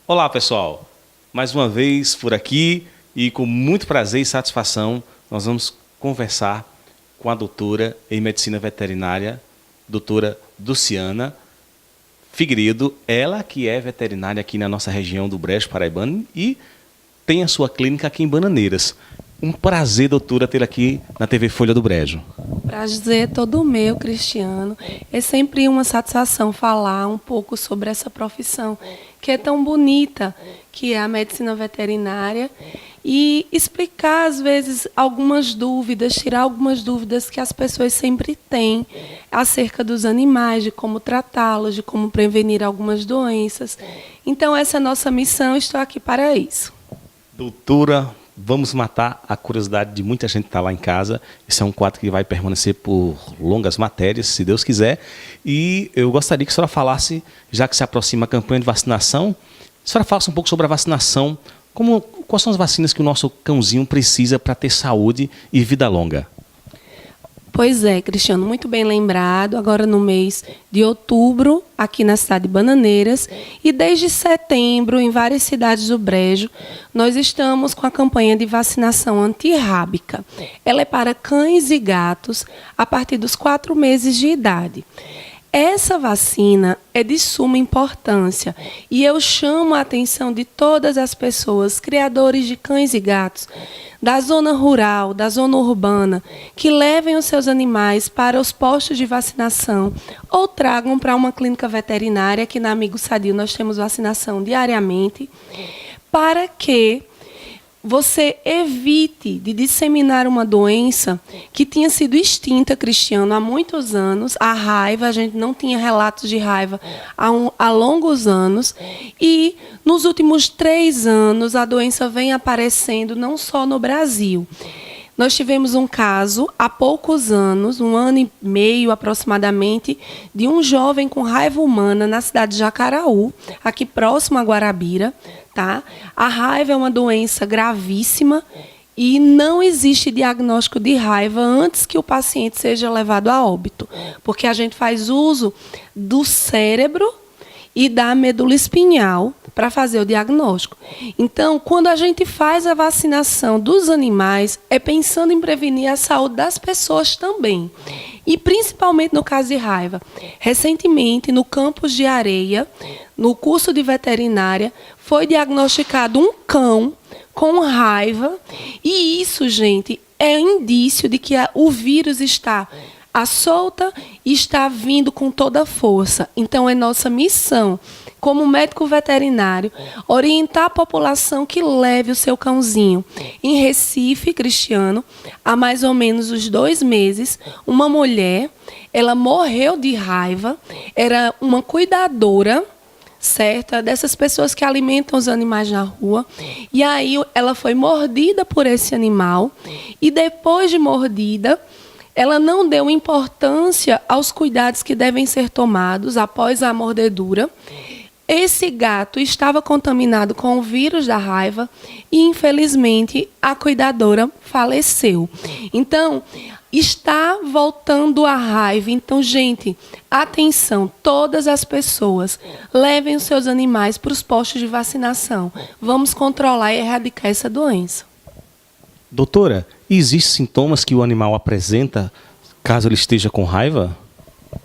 Olá, pessoal. Mais uma vez por aqui e com muito prazer e satisfação nós vamos conversar com a doutora em medicina veterinária, doutora Dulciana Figueiredo, ela que é veterinária aqui na nossa região do Brejo Paraibano e tem a sua clínica aqui em Bananeiras. Um prazer, doutora, tê-la aqui na TV Folha do Brejo. Prazer é todo meu, Cristiano. É sempre uma satisfação falar um pouco sobre essa profissão, que é tão bonita, que é a medicina veterinária, e explicar, às vezes, algumas dúvidas, tirar algumas dúvidas que as pessoas sempre têm acerca dos animais, de como tratá-los, de como prevenir algumas doenças. Então, essa é a nossa missão, estou aqui para isso. Doutora, vamos matar a curiosidade de muita gente que está lá em casa. Esse é um quadro que vai permanecer por longas matérias, se Deus quiser. E eu gostaria que a senhora falasse, já que se aproxima a campanha de vacinação, a senhora falasse um pouco sobre a vacinação. Quais são as vacinas que o nosso cãozinho precisa para ter saúde e vida longa? Pois é, Cristiano, muito bem lembrado. Agora no mês de outubro, aqui na cidade de Bananeiras, e desde setembro, em várias cidades do Brejo, nós estamos com a campanha de vacinação antirrábica. Ela é para cães e gatos a partir dos 4 meses de idade. Essa vacina é de suma importância e eu chamo a atenção de todas as pessoas, criadores de cães e gatos, da zona rural, da zona urbana, que levem os seus animais para os postos de vacinação ou tragam para uma clínica veterinária, que na Amigo Sadio nós temos vacinação diariamente, para que você evite de disseminar uma doença que tinha sido extinta, Cristiano, há muitos anos. A raiva, a gente não tinha relatos de raiva há longos anos. E nos últimos 3 anos, a doença vem aparecendo não só no Brasil. Nós tivemos um caso, há poucos anos, 1 ano e meio aproximadamente, de um jovem com raiva humana na cidade de Jacaraú, aqui próximo a Guarabira. Tá? A raiva é uma doença gravíssima e não existe diagnóstico de raiva antes que o paciente seja levado a óbito, porque a gente faz uso do cérebro e da medula espinhal para fazer o diagnóstico. Então, quando a gente faz a vacinação dos animais, é pensando em prevenir a saúde das pessoas também. E principalmente no caso de raiva. Recentemente, no campus de Areia, no curso de veterinária, foi diagnosticado um cão com raiva. E isso, gente, é indício de que o vírus está à solta e está vindo com toda a força. Então, é nossa missão, como médico veterinário, orientar a população que leve o seu cãozinho. Em Recife, Cristiano, há mais ou menos uns 2 meses, uma mulher, ela morreu de raiva, era uma cuidadora, certa, dessas pessoas que alimentam os animais na rua, e aí ela foi mordida por esse animal, e depois de mordida, ela não deu importância aos cuidados que devem ser tomados após a mordedura. Esse gato estava contaminado com o vírus da raiva e, infelizmente, a cuidadora faleceu. Então, está voltando a raiva. Então, gente, atenção, todas as pessoas, levem os seus animais para os postos de vacinação. Vamos controlar e erradicar essa doença. Doutora, existem sintomas que o animal apresenta caso ele esteja com raiva?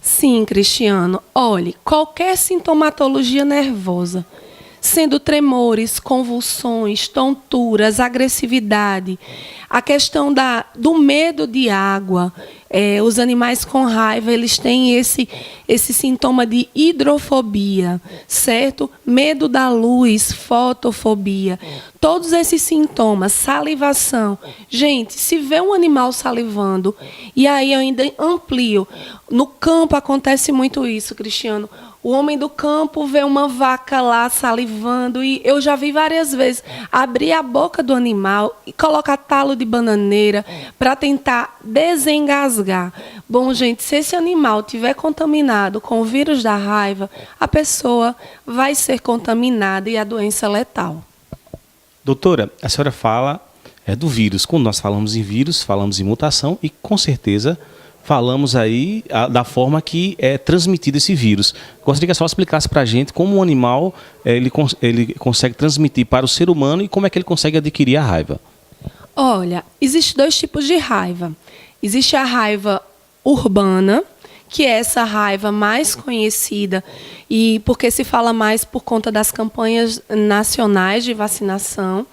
Sim, Cristiano. Olhe, qualquer sintomatologia nervosa, sendo tremores, convulsões, tonturas, agressividade, a questão do medo de água, os animais com raiva, eles têm esse sintoma de hidrofobia, certo? Medo da luz, fotofobia. Todos esses sintomas, salivação. Gente, se vê um animal salivando, e aí eu ainda amplio, no campo acontece muito isso, Cristiano. O homem do campo vê uma vaca lá salivando e eu já vi várias vezes abrir a boca do animal e colocar talo de bananeira para tentar desengasgar. Bom, gente, se esse animal tiver contaminado com o vírus da raiva, a pessoa vai ser contaminada e a doença é letal. Doutora, a senhora fala do vírus. Quando nós falamos em vírus, falamos em mutação e, com certeza, falamos aí da forma que é transmitido esse vírus. Gostaria que a senhora explicasse para a gente como um animal ele consegue transmitir para o ser humano e como é que ele consegue adquirir a raiva. Olha, existem dois tipos de raiva. Existe a raiva urbana, que é essa raiva mais conhecida, e porque se fala mais por conta das campanhas nacionais de vacinação.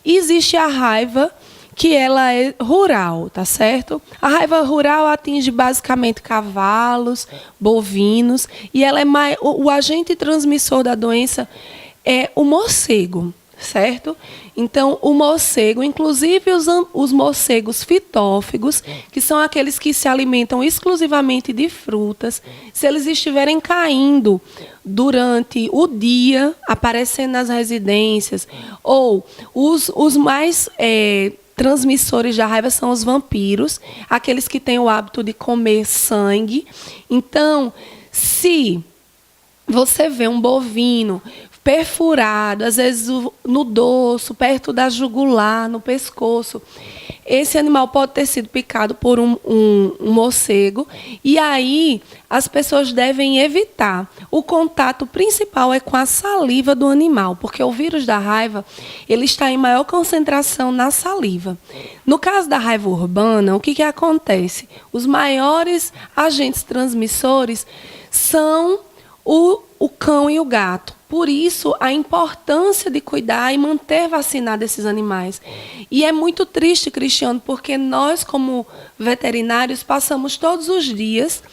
E existe a raiva que ela é rural, tá certo? A raiva rural atinge basicamente cavalos, bovinos, e ela é o agente transmissor da doença é o morcego, certo? Então, o morcego, inclusive os morcegos fitófagos, que são aqueles que se alimentam exclusivamente de frutas, se eles estiverem caindo durante o dia, aparecendo nas residências, ou os mais transmissores da raiva são os vampiros, aqueles que têm o hábito de comer sangue. Então, se você vê um bovino perfurado, às vezes no dorso, perto da jugular, no pescoço, esse animal pode ter sido picado por um morcego, e aí as pessoas devem evitar. O contato principal é com a saliva do animal, porque o vírus da raiva ele está em maior concentração na saliva. No caso da raiva urbana, o que acontece? Os maiores agentes transmissores são o cão e o gato. Por isso, a importância de cuidar e manter vacinados esses animais. E é muito triste, Cristiano, porque nós, como veterinários, passamos todos os dias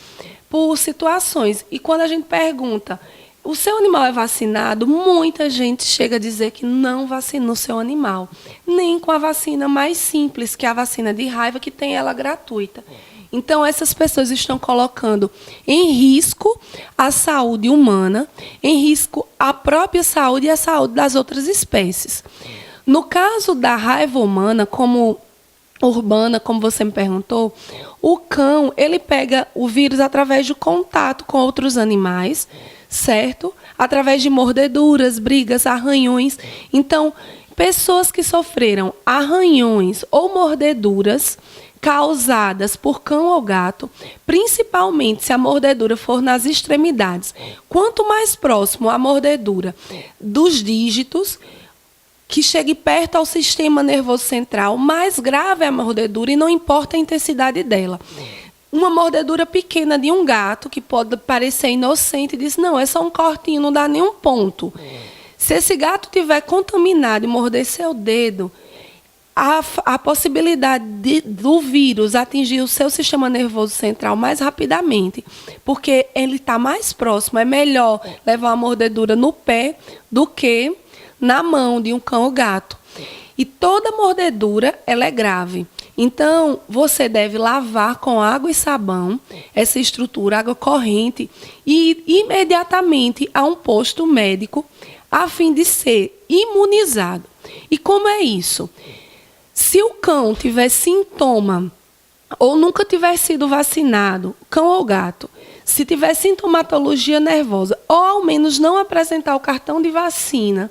por situações. E quando a gente pergunta, o seu animal é vacinado? Muita gente chega a dizer que não vacinou o seu animal. Nem com a vacina mais simples, que é a vacina de raiva, que tem ela gratuita. Então, essas pessoas estão colocando em risco a saúde humana, em risco a própria saúde e a saúde das outras espécies. No caso da raiva humana, urbana, como você me perguntou, o cão ele pega o vírus através de contato com outros animais, certo? Através de mordeduras, brigas, arranhões. Então, pessoas que sofreram arranhões ou mordeduras causadas por cão ou gato, principalmente se a mordedura for nas extremidades. Quanto mais próximo a mordedura dos dígitos, que chegue perto ao sistema nervoso central, mais grave é a mordedura e não importa a intensidade dela. Uma mordedura pequena de um gato, que pode parecer inocente, diz, não, é só um cortinho, não dá nenhum ponto. Se esse gato tiver contaminado e morder seu dedo, a possibilidade do vírus atingir o seu sistema nervoso central mais rapidamente, porque ele está mais próximo. É melhor levar uma mordedura no pé do que na mão de um cão ou gato. E toda mordedura ela é grave. Então, você deve lavar com água e sabão essa estrutura, água corrente, e ir imediatamente a um posto médico a fim de ser imunizado. E como é isso? Se o cão tiver sintoma ou nunca tiver sido vacinado, cão ou gato, se tiver sintomatologia nervosa ou ao menos não apresentar o cartão de vacina,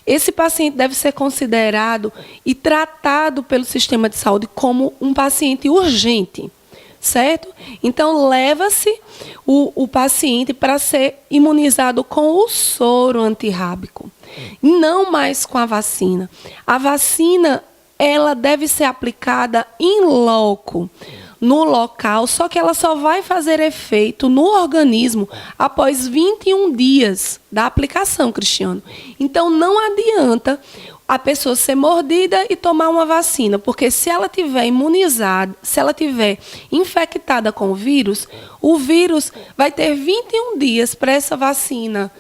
esse paciente deve ser considerado e tratado pelo sistema de saúde como um paciente urgente, certo? Então, leva-se o paciente para ser imunizado com o soro antirrábico, não mais com a vacina. A vacina ela deve ser aplicada in loco, no local, só que ela só vai fazer efeito no organismo após 21 dias da aplicação, Cristiano. Então, não adianta a pessoa ser mordida e tomar uma vacina, porque se ela tiver imunizada, se ela tiver infectada com o vírus vai ter 21 dias para essa vacina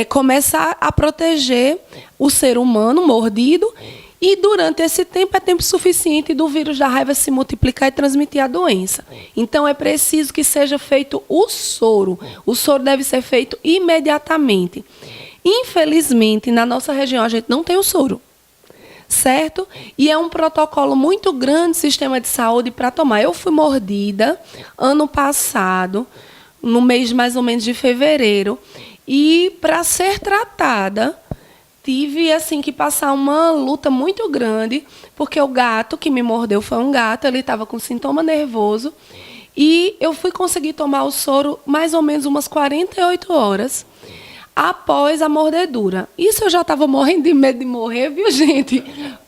começar a proteger o ser humano mordido. E durante esse tempo é tempo suficiente do vírus da raiva se multiplicar e transmitir a doença. Então é preciso que seja feito o soro. O soro deve ser feito imediatamente. Infelizmente, na nossa região a gente não tem o soro, certo? E é um protocolo muito grande do sistema de saúde para tomar. Eu fui mordida ano passado, no mês mais ou menos de fevereiro, e para ser tratada tive assim que passar uma luta muito grande, porque o gato que me mordeu foi um gato, ele estava com sintoma nervoso E eu fui conseguir tomar o soro mais ou menos umas 48 horas após a mordedura. Isso eu já estava morrendo de medo de morrer, viu, gente?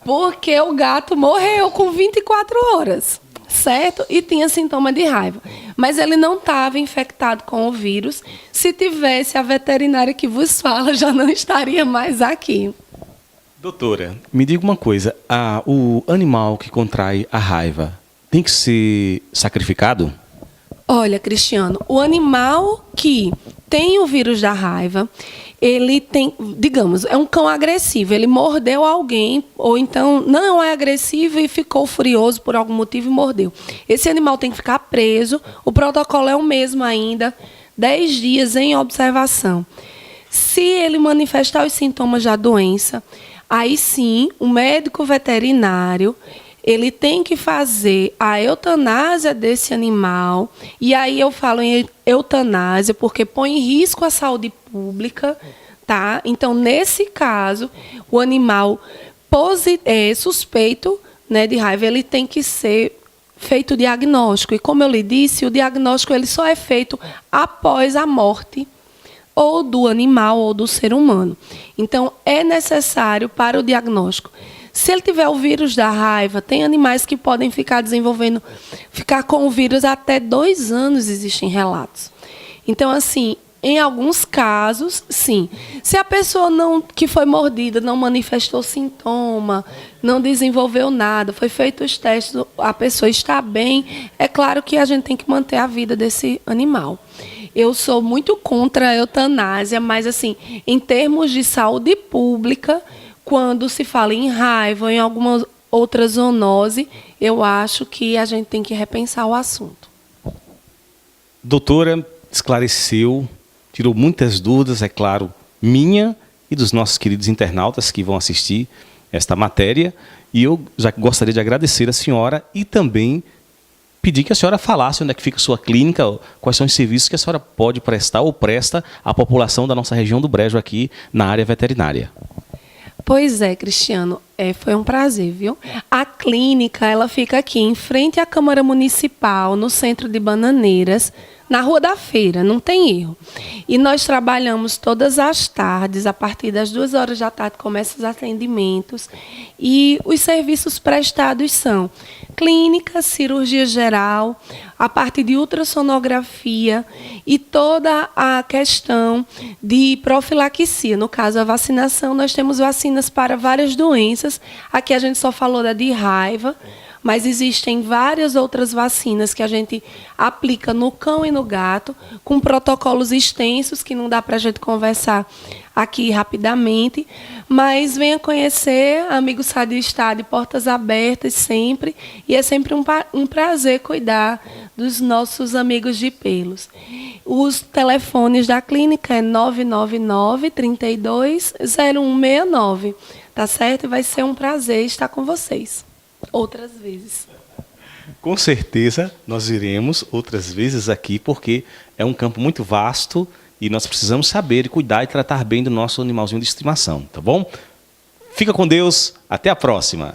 Porque o gato morreu com 24 horas, certo? E tinha sintoma de raiva. Mas ele não estava infectado com o vírus. Se tivesse, a veterinária que vos fala já não estaria mais aqui. Doutora, me diga uma coisa. O animal que contrai a raiva tem que ser sacrificado? Olha, Cristiano, o animal que tem o vírus da raiva, ele tem, digamos, é um cão agressivo, ele mordeu alguém, ou então não é agressivo e ficou furioso por algum motivo e mordeu. Esse animal tem que ficar preso, o protocolo é o mesmo ainda, 10 dias em observação. Se ele manifestar os sintomas da doença, aí sim, o médico veterinário, ele tem que fazer a eutanásia desse animal. E aí eu falo em eutanásia porque põe em risco a saúde pública, tá? Então, nesse caso, o animal suspeito, né, de raiva, ele tem que ser feito o diagnóstico. E como eu lhe disse, o diagnóstico ele só é feito após a morte ou do animal ou do ser humano. Então, é necessário para o diagnóstico. Se ele tiver o vírus da raiva, tem animais que podem ficar com o vírus até 2 anos, existem relatos. Então, assim, em alguns casos, sim. Se a pessoa que foi mordida não manifestou sintoma, não desenvolveu nada, foi feito os testes, a pessoa está bem, é claro que a gente tem que manter a vida desse animal. Eu sou muito contra a eutanásia, mas, assim, em termos de saúde pública, quando se fala em raiva ou em alguma outra zoonose, eu acho que a gente tem que repensar o assunto. Doutora, esclareceu, tirou muitas dúvidas, é claro, minha e dos nossos queridos internautas que vão assistir esta matéria. E eu já gostaria de agradecer a senhora e também pedir que a senhora falasse onde é que fica a sua clínica, quais são os serviços que a senhora pode prestar ou presta à população da nossa região do Brejo aqui na área veterinária. Pois é, Cristiano, foi um prazer, viu? A clínica, ela fica aqui em frente à Câmara Municipal, no centro de Bananeiras, na Rua da Feira, não tem erro. E nós trabalhamos todas as tardes, a partir das 2 horas da tarde começam os atendimentos. E os serviços prestados são clínica, cirurgia geral, a parte de ultrassonografia e toda a questão de profilaxia. No caso, a vacinação, nós temos vacinas para várias doenças. Aqui a gente só falou da de raiva, mas existem várias outras vacinas que a gente aplica no cão e no gato, com protocolos extensos, que não dá para a gente conversar aqui rapidamente. Mas venha conhecer, amigo Sadio está de portas abertas sempre, e é sempre um prazer cuidar dos nossos amigos de pelos. Os telefones da clínica é 999-320169, tá certo? E vai ser um prazer estar com vocês outras vezes. Com certeza nós iremos outras vezes aqui, porque é um campo muito vasto e nós precisamos saber, cuidar e tratar bem do nosso animalzinho de estimação, tá bom? Fica com Deus, até a próxima!